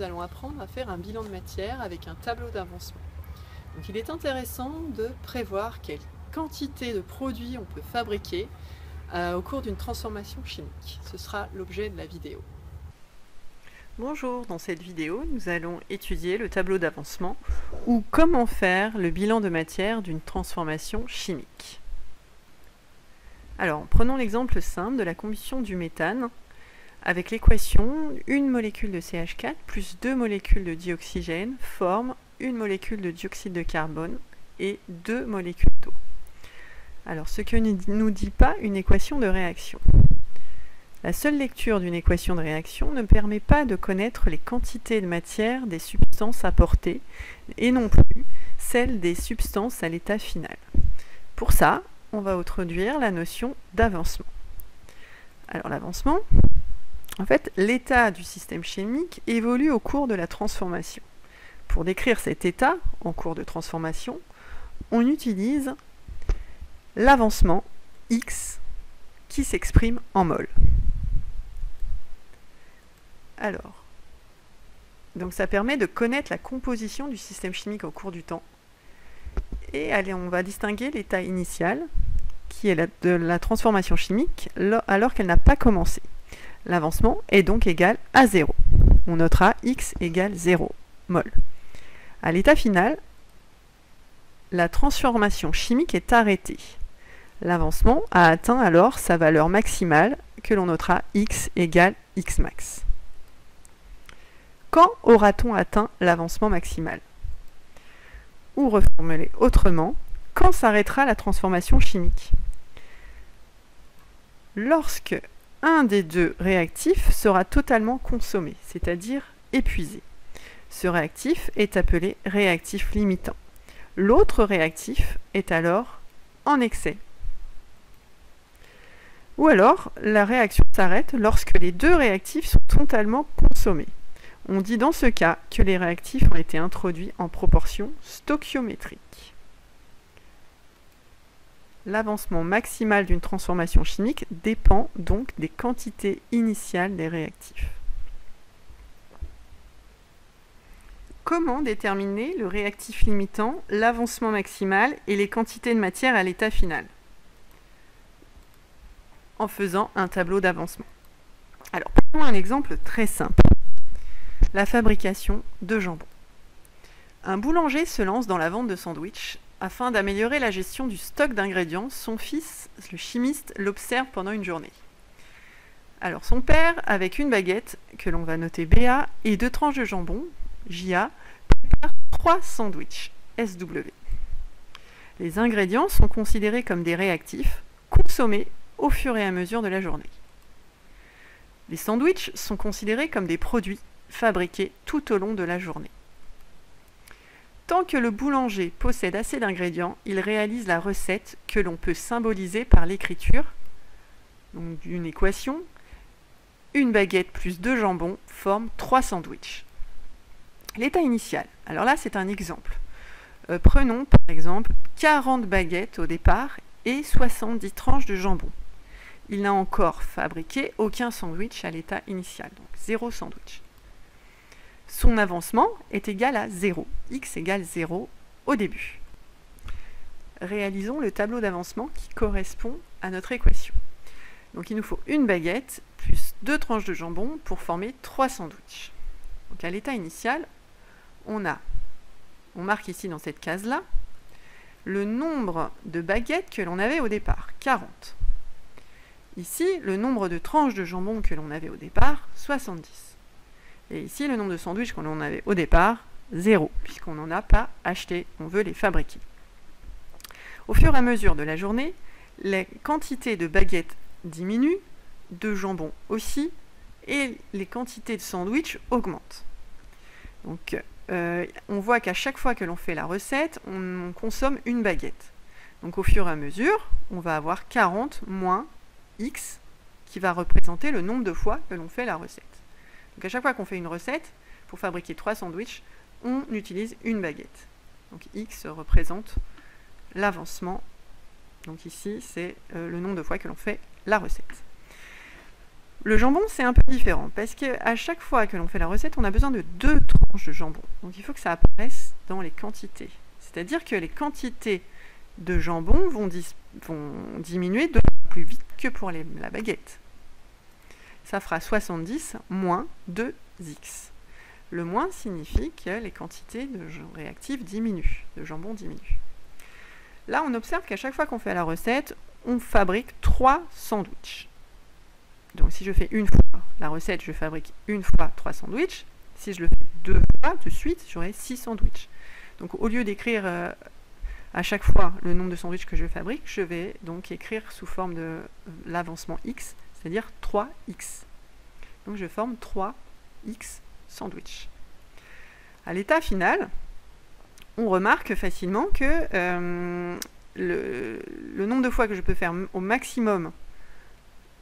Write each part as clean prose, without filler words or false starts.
allons apprendre à faire un bilan de matière avec un tableau d'avancement. Donc il est intéressant de prévoir quelle quantité de produits on peut fabriquer au cours d'une transformation chimique. Ce sera l'objet de la vidéo. Bonjour, dans cette vidéo, nous allons étudier le tableau d'avancement ou comment faire le bilan de matière d'une transformation chimique. Alors, prenons l'exemple simple de la combustion du méthane avec l'équation une molécule de CH4 plus 2 molécules de dioxygène forment une molécule de dioxyde de carbone et 2 molécules d'eau. Alors, ce que ne nous dit pas une équation de réaction. La seule lecture d'une équation de réaction ne permet pas de connaître les quantités de matière des substances apportées et non plus celles des substances à l'état final. Pour ça, on va introduire la notion d'avancement. Alors l'avancement, en fait, l'état du système chimique évolue au cours de la transformation. Pour décrire cet état en cours de transformation, on utilise l'avancement X qui s'exprime en mol. Alors, donc ça permet de connaître la composition du système chimique au cours du temps. Et allez, on va distinguer l'état initial, qui est de la transformation chimique, alors qu'elle n'a pas commencé. L'avancement est donc égal à 0. On notera X égale 0 mol. À l'état final, la transformation chimique est arrêtée. L'avancement a atteint alors sa valeur maximale, que l'on notera X égale X max. Quand aura-t-on atteint l'avancement maximal? Ou reformulé autrement, quand s'arrêtera la transformation chimique? Lorsque un des deux réactifs sera totalement consommé, c'est-à-dire épuisé. Ce réactif est appelé réactif limitant. L'autre réactif est alors en excès. Ou alors, la réaction s'arrête lorsque les deux réactifs sont totalement consommés. On dit dans ce cas que les réactifs ont été introduits en proportion stoichiométrique. L'avancement maximal d'une transformation chimique dépend donc des quantités initiales des réactifs. Comment déterminer le réactif limitant, l'avancement maximal et les quantités de matière à l'état final? En faisant un tableau d'avancement. Alors, prenons un exemple très simple. La fabrication de jambon. Un boulanger se lance dans la vente de sandwichs. Afin d'améliorer la gestion du stock d'ingrédients, son fils, le chimiste, l'observe pendant une journée. Alors son père, avec une baguette, que l'on va noter BA, et 2 tranches de jambon, JA, prépare 3 sandwichs, SW. Les ingrédients sont considérés comme des réactifs, consommés au fur et à mesure de la journée. Les sandwichs sont considérés comme des produits fabriqués tout au long de la journée. Tant que le boulanger possède assez d'ingrédients, il réalise la recette que l'on peut symboliser par l'écriture d'une équation. Une baguette plus 2 jambons forment 3 sandwichs. L'état initial. Alors là, c'est un exemple. Prenons par exemple 40 baguettes au départ et 70 tranches de jambon. Il n'a encore fabriqué aucun sandwich à l'état initial, donc 0 sandwich. Son avancement est égal à 0, x égale 0 au début. Réalisons le tableau d'avancement qui correspond à notre équation. Donc il nous faut une baguette plus 2 tranches de jambon pour former 3 sandwichs. Donc à l'état initial, on marque ici dans cette case-là, le nombre de baguettes que l'on avait au départ, 40. Ici, le nombre de tranches de jambon que l'on avait au départ, 70. Et ici, le nombre de sandwichs qu'on en avait au départ, 0, puisqu'on n'en a pas acheté, on veut les fabriquer. Au fur et à mesure de la journée, la quantité de baguettes diminue, de jambon aussi, et les quantités de sandwichs augmentent. Donc, on voit qu'à chaque fois que l'on fait la recette, on consomme une baguette. Donc, au fur et à mesure, on va avoir 40 moins X, qui va représenter le nombre de fois que l'on fait la recette. Donc à chaque fois qu'on fait une recette, pour fabriquer 3 sandwichs, on utilise une baguette. Donc X représente l'avancement. Donc ici, c'est le nombre de fois que l'on fait la recette. Le jambon, c'est un peu différent, parce qu'à chaque fois que l'on fait la recette, on a besoin de 2 tranches de jambon. Donc il faut que ça apparaisse dans les quantités. C'est-à-dire que les quantités de jambon vont diminuer 2 fois plus vite que pour la baguette. Ça fera 70 moins 2x. Le moins signifie que les quantités de réactifs diminuent, de jambon diminuent. Là, on observe qu'à chaque fois qu'on fait la recette, on fabrique 3 sandwichs. Donc si je fais une fois la recette, je fabrique une fois 3 sandwichs. Si je le fais 2 fois de suite, j'aurai 6 sandwichs. Donc au lieu d'écrire à chaque fois le nombre de sandwichs que je fabrique, je vais donc écrire sous forme de l'avancement x, c'est-à-dire 3x. Donc je forme 3x sandwichs. À l'état final, on remarque facilement que le nombre de fois que je peux faire au maximum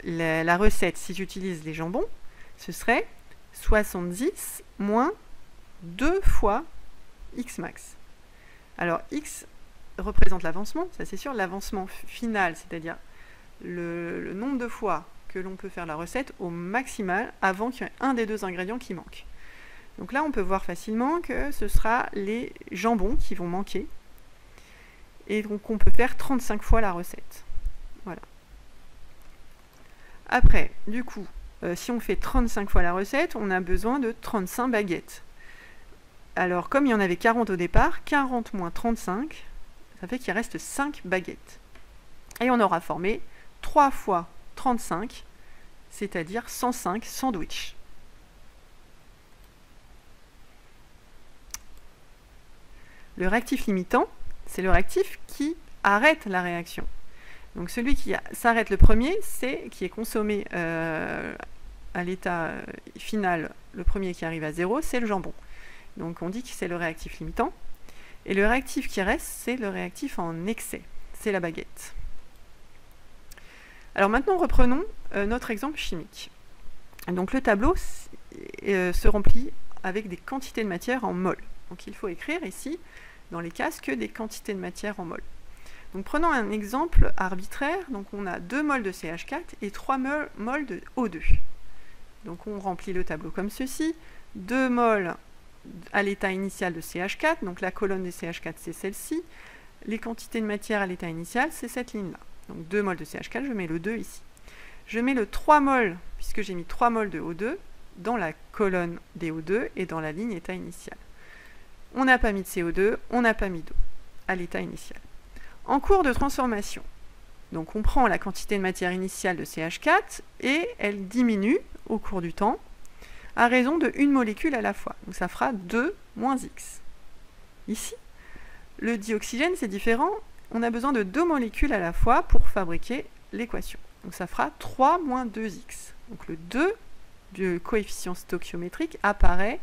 la recette si j'utilise les jambons, ce serait 70 moins 2 fois x max. Alors x représente l'avancement, ça c'est sûr, l'avancement final, c'est-à-dire le nombre de fois que l'on peut faire la recette au maximal avant qu'il y ait un des 2 ingrédients qui manque. Donc là on peut voir facilement que ce sera les jambons qui vont manquer, et donc on peut faire 35 fois la recette. Voilà. Après, du coup, si on fait 35 fois la recette, on a besoin de 35 baguettes. Alors, comme il y en avait 40 au départ, 40 moins 35, ça fait qu'il reste 5 baguettes. Et on aura formé 3 fois 35, c'est-à-dire 105 sandwichs. Le réactif limitant, c'est le réactif qui arrête la réaction. Donc celui qui s'arrête le premier, c'est qui est consommé à l'état final, le premier qui arrive à 0, c'est le jambon. Donc on dit que c'est le réactif limitant. Et le réactif qui reste, c'est le réactif en excès, c'est la baguette. Alors maintenant, reprenons notre exemple chimique. Donc le tableau se remplit avec des quantités de matière en mol. Donc il faut écrire ici, dans les cases, que des quantités de matière en mol. Donc prenons un exemple arbitraire, donc on a 2 mols de CH4 et 3 mols de O2. Donc on remplit le tableau comme ceci, 2 mols à l'état initial de CH4, donc la colonne des CH4 c'est celle-ci, les quantités de matière à l'état initial c'est cette ligne-là. Donc 2 mols de CH4, je mets le 2 ici. Je mets le 3 mols, puisque j'ai mis 3 mols de O2, dans la colonne des O2 et dans la ligne état initial. On n'a pas mis de CO2, on n'a pas mis d'eau à l'état initial. En cours de transformation, donc on prend la quantité de matière initiale de CH4 et elle diminue au cours du temps à raison de 1 molécule à la fois. Donc ça fera 2 moins X. Ici, le dioxygène c'est différent, on a besoin de 2 molécules à la fois pour fabriquer l'équation. Donc ça fera 3 moins 2X. Donc le 2 du coefficient stoichiométrique apparaît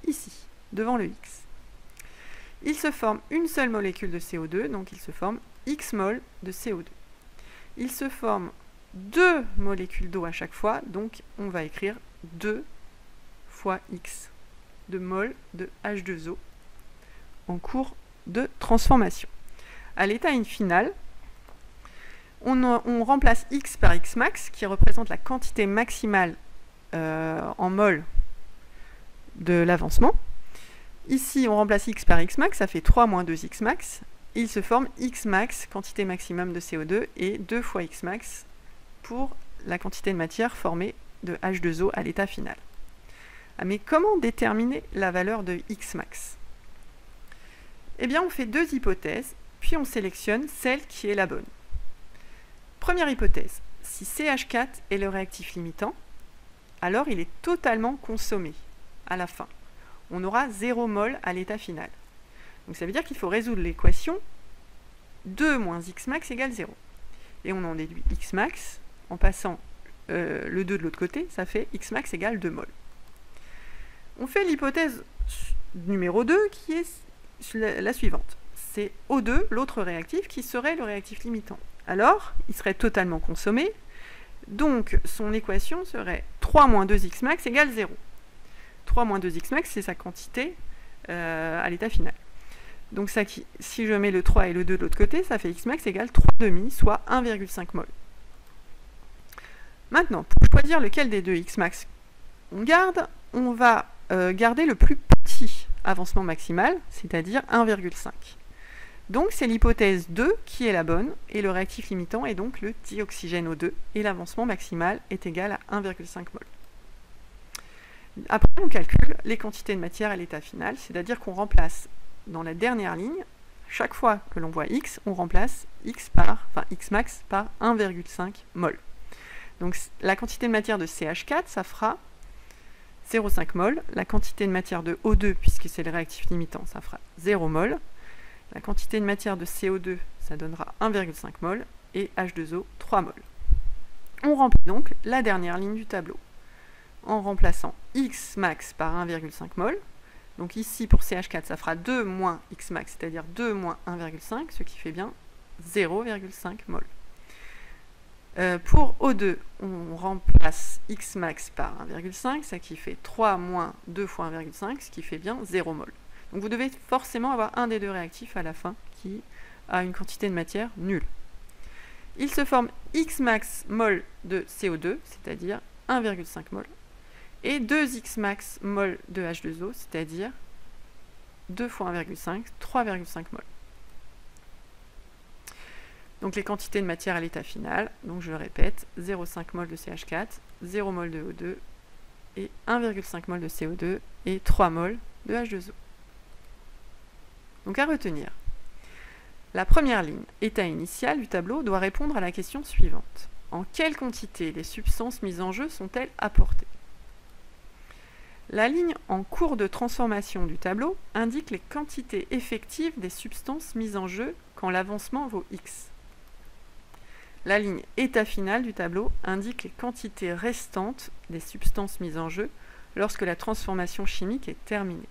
ici, devant le X. Il se forme une seule molécule de CO2, donc il se forme X mol de CO2. Il se forme 2 molécules d'eau à chaque fois, donc on va écrire 2 fois X de mol de H2O en cours de transformation. À l'état final, on remplace X par X max, qui représente la quantité maximale en mol de l'avancement. Ici, on remplace X par X max, ça fait 3 moins 2X max. Il se forme X max, quantité maximum de CO2, et 2 fois X max pour la quantité de matière formée de H2O à l'état final. Ah, mais comment déterminer la valeur de X max? Eh bien, on fait 2 hypothèses, puis on sélectionne celle qui est la bonne. Première hypothèse, si CH4 est le réactif limitant, alors il est totalement consommé à la fin. On aura 0 mol à l'état final. Donc ça veut dire qu'il faut résoudre l'équation 2 moins X max égale 0. Et on en déduit X max, en passant le 2 de l'autre côté, ça fait X max égale 2 mol. On fait l'hypothèse numéro 2 qui est la suivante. C'est O2, l'autre réactif, qui serait le réactif limitant. Alors, il serait totalement consommé, donc son équation serait 3 moins 2X max égale 0. 3 moins 2X max, c'est sa quantité à l'état final. Donc ça, si je mets le 3 et le 2 de l'autre côté, ça fait X max égale 3,5, soit 1,5 mol. Maintenant, pour choisir lequel des deux Xmax on garde, on va garder le plus petit avancement maximal, c'est-à-dire 1,5. Donc c'est l'hypothèse 2 qui est la bonne, et le réactif limitant est donc le dioxygène O2, et l'avancement maximal est égal à 1,5 mol. Après, on calcule les quantités de matière à l'état final, c'est-à-dire qu'on remplace dans la dernière ligne, chaque fois que l'on voit X, on remplace Xmax par 1,5 mol. Donc la quantité de matière de CH4, ça fera 0,5 mol. La quantité de matière de O2, puisque c'est le réactif limitant, ça fera 0 mol. La quantité de matière de CO2, ça donnera 1,5 mol. Et H2O, 3 mol. On remplit donc la dernière ligne du tableau en remplaçant Xmax par 1,5 mol. Donc ici, pour CH4, ça fera 2 moins Xmax, c'est-à-dire 2 moins 1,5, ce qui fait bien 0,5 mol. Pour O2, on remplace Xmax par 1,5, ça qui fait 3 moins 2 fois 1,5, ce qui fait bien 0 mol. Donc vous devez forcément avoir un des deux réactifs à la fin qui a une quantité de matière nulle. Il se forme Xmax mol de CO2, c'est-à-dire 1,5 mol, et 2 Xmax mol de H2O, c'est-à-dire 2 fois 1,5, 3,5 mol. Donc les quantités de matière à l'état final, donc je le répète, 0,5 mol de CH4, 0 mol de O2, et 1,5 mol de CO2, et 3 mol de H2O. Donc à retenir, la première ligne, état initial du tableau, doit répondre à la question suivante. En quelle quantité les substances mises en jeu sont-elles apportées? La ligne en cours de transformation du tableau indique les quantités effectives des substances mises en jeu quand l'avancement vaut X. La ligne état final du tableau indique les quantités restantes des substances mises en jeu lorsque la transformation chimique est terminée.